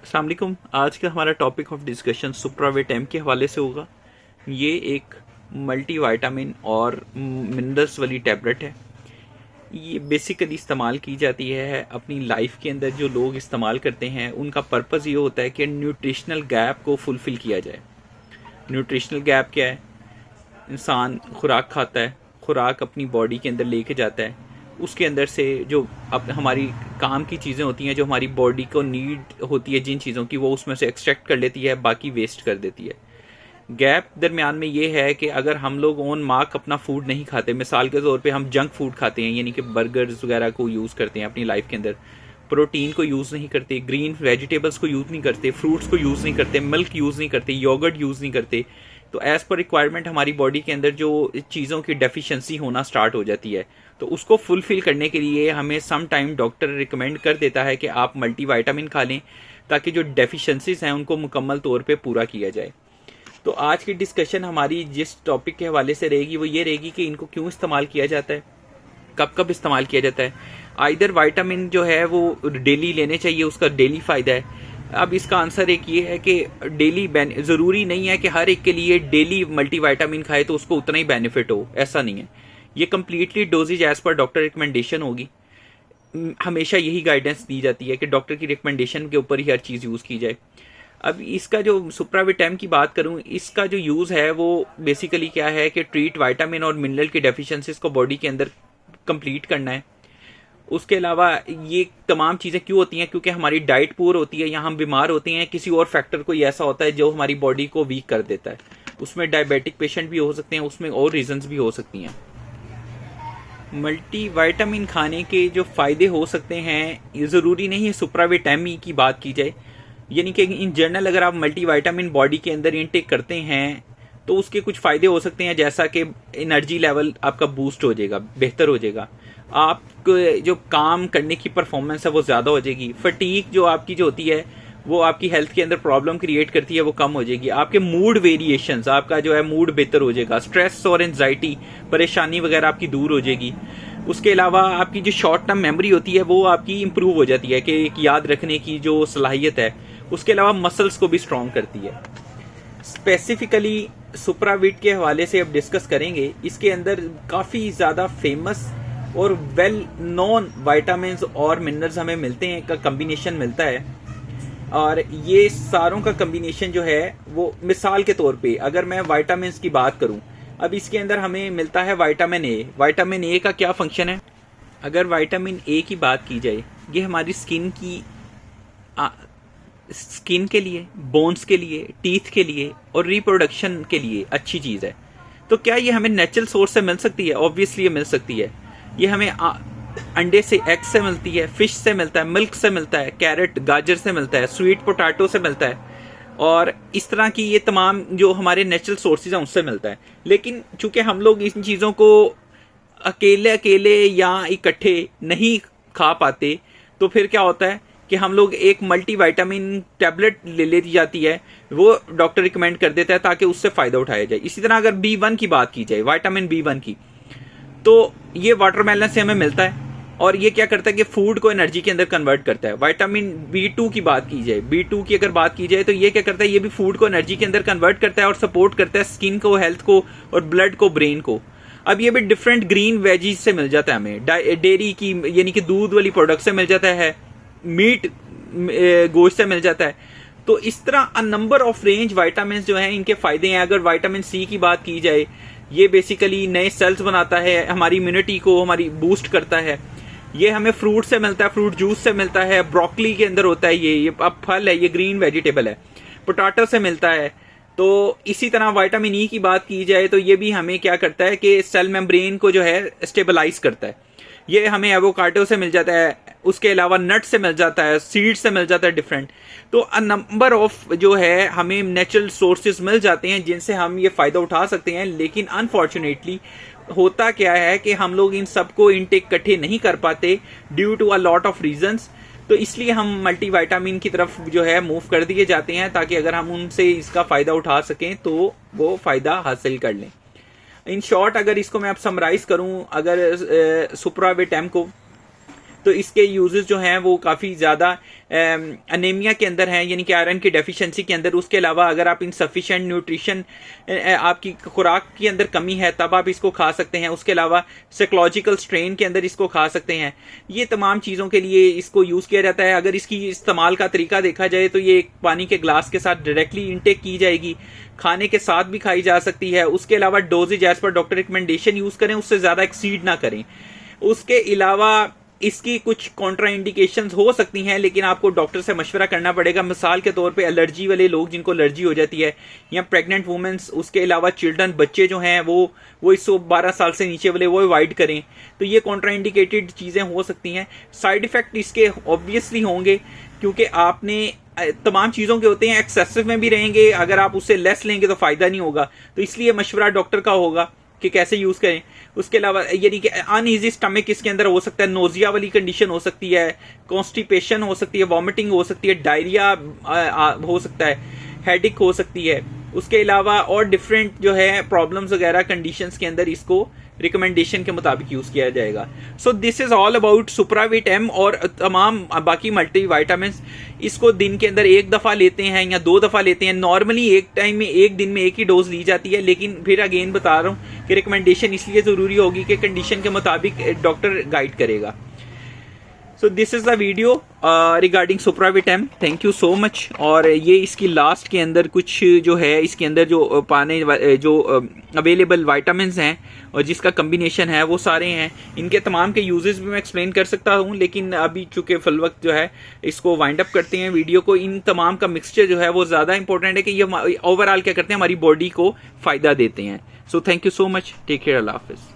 अस्सलाम वालेकुम। आज का हमारा टॉपिक ऑफ डिस्कशन सुप्रावेट-एम के हवाले से होगा। ये एक मल्टीविटामिन और मिनरल्स वाली टैबलेट है। ये बेसिकली इस्तेमाल की जाती है अपनी लाइफ के अंदर। जो लोग इस्तेमाल करते हैं उनका पर्पज़ ये होता है कि न्यूट्रिशनल गैप को फुलफ़िल किया जाए। न्यूट्रिशनल गैप क्या है? इंसान खुराक खाता है, खुराक अपनी बॉडी के अंदर लेके जाता है, उसके अंदर से जो अब हमारी काम की चीज़ें होती हैं, जो हमारी बॉडी को नीड होती है जिन चीज़ों की, वो उसमें से एक्सट्रैक्ट कर लेती है, बाकी वेस्ट कर देती है। गैप दरमियान में ये है कि अगर हम लोग ओन मार्क अपना फूड नहीं खाते, मिसाल के तौर पे हम जंक फूड खाते हैं, यानी कि बर्गर्स वगैरह को यूज़ करते हैं अपनी लाइफ के अंदर, प्रोटीन को यूज़ नहीं करते, ग्रीन वेजिटेबल्स को यूज़ नहीं करते, फ्रूट्स को यूज़ नहीं करते, मिल्क यूज़ नहीं करते, योगर्ट यूज़ नहीं करते, तो एज़ पर रिक्वायरमेंट हमारी बॉडी के अंदर जो चीज़ों की डेफिशिएंसी होना स्टार्ट हो जाती है। तो उसको फुलफिल करने के लिए हमें सम टाइम डॉक्टर रिकमेंड कर देता है कि आप मल्टीविटामिन खा लें, ताकि जो डेफिशिएंसीज हैं उनको मुकम्मल तौर पे पूरा किया जाए। तो आज की डिस्कशन हमारी जिस टॉपिक के हवाले से रहेगी वो ये रहेगी कि इनको क्यों इस्तेमाल किया जाता है, कब कब इस्तेमाल किया जाता है। आइदर विटामिन जो है वो डेली लेने चाहिए, उसका डेली फ़ायदा है। अब इसका आंसर एक ये है कि डेली ज़रूरी नहीं है कि हर एक के लिए डेली मल्टीविटामिन खाए तो उसको उतना ही बेनिफिट हो, ऐसा नहीं है। ये completely doses as per doctor recommendation होगी। हमेशा यही गाइडेंस दी जाती है कि डॉक्टर की रिकमेंडेशन के ऊपर ही हर चीज़ यूज़ की जाए। अब इसका जो सुप्रावेट-एम की बात करूं, इसका जो यूज़ है वो बेसिकली क्या है कि ट्रीट विटामिन और मिनरल की डेफिशिएंसीज को बॉडी के अंदर कंप्लीट करना है। उसके अलावा ये तमाम चीज़ें क्यों होती हैं? क्योंकि हमारी डाइट पुअर होती है या हम बीमार होते हैं, किसी और फैक्टर कोई ऐसा होता है जो हमारी बॉडी को वीक कर देता है। उसमें डायबिटिक पेशेंट भी हो सकते हैं, उसमें और रीजंस भी हो सकती हैं। मल्टीविटामिन खाने के जो फ़ायदे हो सकते हैं, ये ज़रूरी नहीं है सुप्रावेट-एम की बात की जाए, यानी कि इन जनरल अगर आप मल्टीविटामिन बॉडी के अंदर इनटेक करते हैं तो उसके कुछ फ़ायदे हो सकते हैं, जैसा कि एनर्जी लेवल आपका बूस्ट हो जाएगा, बेहतर हो जाएगा। आप जो काम करने की परफॉर्मेंस है वो ज़्यादा हो जाएगी। फटीक जो आपकी जो होती है वो आपकी हेल्थ के अंदर प्रॉब्लम क्रिएट करती है, वो कम हो जाएगी। आपके मूड वेरिएशंस, आपका जो है मूड बेहतर हो जाएगा। स्ट्रेस और एंजाइटी, परेशानी वगैरह आपकी दूर हो जाएगी। उसके अलावा आपकी जो शॉर्ट टर्म मेमोरी होती है वो आपकी इंप्रूव हो जाती है, कि एक याद रखने की जो सलाहियत है। उसके अलावा मसल्स को भी स्ट्रॉन्ग करती है। स्पेसिफिकली सुप्रावेट के हवाले से अब डिस्कस करेंगे। इसके अंदर काफ़ी ज़्यादा फेमस और वेल नोन विटामिन और मिनरल्स हमें मिलते हैं, का कम्बिनेशन मिलता है। और ये सारों का कम्बिनेशन जो है वो, मिसाल के तौर पे अगर मैं विटामिन की बात करूं, अब इसके अंदर हमें मिलता है विटामिन ए। विटामिन ए का क्या फंक्शन है? अगर विटामिन ए की बात की जाए, ये हमारी स्किन के लिए, बोन्स के लिए, टीथ के लिए और रिप्रोडक्शन के लिए अच्छी चीज़ है। तो क्या ये हमें नेचुरल सोर्स से मिल सकती है? ऑब्वियसली ये मिल सकती है। ये हमें अंडे से, एग से मिलती है, फिश से मिलता है, मिल्क से मिलता है, कैरेट गाजर से मिलता है, स्वीट पोटैटो से मिलता है, और इस तरह की ये तमाम जो हमारे नेचुरल सोर्सेज हैं उससे मिलता है। लेकिन चूंकि हम लोग इन चीज़ों को अकेले अकेले या इकट्ठे नहीं खा पाते, तो फिर क्या होता है कि हम लोग एक मल्टीविटामिन टैबलेट ले ली जाती है, वो डॉक्टर रिकमेंड कर देता है ताकि उससे फ़ायदा उठाया जाए। इसी तरह अगर B1 की बात की जाए, विटामिन B1 की, तो ये वाटरमेलन से हमें मिलता है और ये क्या करता है कि फूड को एनर्जी के अंदर कन्वर्ट करता है। विटामिन B2 की बात की जाए, B2 की अगर बात की जाए, तो ये क्या करता है, ये भी फूड को एनर्जी के अंदर कन्वर्ट करता है और सपोर्ट करता है स्किन को, हेल्थ को और ब्लड को, ब्रेन को। अब ये भी डिफरेंट ग्रीन वेजीज से मिल जाता है हमें, डेयरी की यानी कि दूध वाली प्रोडक्ट से मिल जाता है, मीट गोश्त से मिल जाता है। तो इस तरह a number of range vitamin जो हैं इनके फायदे हैं। अगर विटामिन सी की बात की जाए, ये बेसिकली नए सेल्स बनाता है, हमारी इम्यूनिटी को हमारी बूस्ट करता है। ये हमें फ्रूट से मिलता है, फ्रूट जूस से मिलता है, ब्रोकली के अंदर होता है, ये अब फल है, ये ग्रीन वेजिटेबल है, पोटैटो से मिलता है। तो इसी तरह विटामिन ई की बात की जाए तो ये भी हमें क्या करता है कि सेल मेम्ब्रेन को जो है स्टेबलाइज करता है। ये हमें एवोकाडो से मिल जाता है, उसके अलावा नट से मिल जाता है, सीड से मिल जाता है डिफरेंट। तो अ नंबर ऑफ जो है हमें नेचुरल सोर्सेज मिल जाते हैं जिनसे हम ये फ़ायदा उठा सकते हैं। लेकिन अनफॉर्चुनेटली होता क्या है कि हम लोग इन सबको इनटेक इकट्ठे नहीं कर पाते due to a lot of reasons. तो इसलिए हम मल्टीविटामिन की तरफ जो है मूव कर दिए जाते हैं, ताकि अगर हम उनसे इसका फ़ायदा उठा सकें तो वो फ़ायदा हासिल कर लें। इन शॉर्ट अगर इसको मैं अब समराइज करूं, अगर सुप्रावेट-एम को, तो इसके यूजेस जो हैं वो काफ़ी ज़्यादा अनेमिया के अंदर हैं, यानी कि आयरन की डेफिशिएंसी के अंदर। उसके अलावा अगर आप इनसफिशिएंट न्यूट्रिशन, आपकी खुराक के अंदर कमी है, तब आप इसको खा सकते हैं। उसके अलावा साइकोलॉजिकल स्ट्रेन के अंदर इसको खा सकते हैं। ये तमाम चीज़ों के लिए इसको यूज़ किया जाता है। अगर इसकी इस्तेमाल का तरीका देखा जाए तो ये एक पानी के ग्लास के साथ डायरेक्टली इनटेक की जाएगी, खाने के साथ भी खाई जा सकती है। उसके अलावा doses as per doctor recommendation use करें, उससे ज़्यादा एक्सीड ना करें। उसके अलावा इसकी कुछ कॉन्ट्रा इंडिकेशंस हो सकती हैं, लेकिन आपको डॉक्टर से मशवरा करना पड़ेगा। मिसाल के तौर पे एलर्जी वाले लोग जिनको एलर्जी हो जाती है, या प्रेग्नेंट वुमेन्स, उसके अलावा चिल्ड्रन, बच्चे जो हैं वो इस 12 साल से नीचे वाले वो अवॉइड करें। तो ये कॉन्ट्रा इंडिकेटेड चीज़ें हो सकती हैं। साइड इफेक्ट इसके ऑब्वियसली होंगे, क्योंकि आपने तमाम चीज़ों के होते हैं, एक्सेसिव में भी रहेंगे, अगर आप उससे लेस लेंगे तो फ़ायदा नहीं होगा। तो इसलिए मशवरा डॉक्टर का होगा कि कैसे यूज़ करें। उसके अलावा यानी कि अनईजी स्टमक इसके अंदर हो सकता है, नोजिया वाली कंडीशन हो सकती है, कॉन्स्टिपेशन हो सकती है, वॉमिटिंग हो सकती है, डायरिया हो सकता है, हेडेक हो सकती है। उसके अलावा और डिफरेंट जो है प्रॉब्लम्स वगैरह कंडीशंस के अंदर इसको रिकमेंडेशन के मुताबिक यूज किया जाएगा। So this is all about Supravit M और तमाम बाकी मल्टी वाइटामिन। इसको दिन के अंदर 1 दफा लेते हैं या 2 दफा लेते हैं। नॉर्मली एक टाइम में, एक दिन में एक ही डोज ली जाती है, लेकिन फिर अगेन बता रहा हूँ कि रिकमेंडेशन इसलिए जरूरी होगी कि कंडीशन के मुताबिक डॉक्टर गाइड करेगा। So this is the video regarding Supravit M. Thank you so much. और ये इसकी लास्ट के अंदर कुछ जो है, इसके अंदर जो पाने जो अवेलेबल वाइटामिन्स हैं और जिसका कम्बिनेशन है वो सारे हैं। इनके तमाम के यूजेस भी मैं एक्सप्लेन कर सकता हूँ, लेकिन अभी चूंकि फुल वक्त जो है इसको वाइंड अप करते हैं वीडियो को। इन तमाम का मिक्सचर जो है वो ज़्यादा इंपॉर्टेंट है कि ये ओवरऑल क्या करते हैं, हमारी बॉडी को फ़ायदा देते हैं। So thank you so much. Take care. अल्लाह हाफिज़।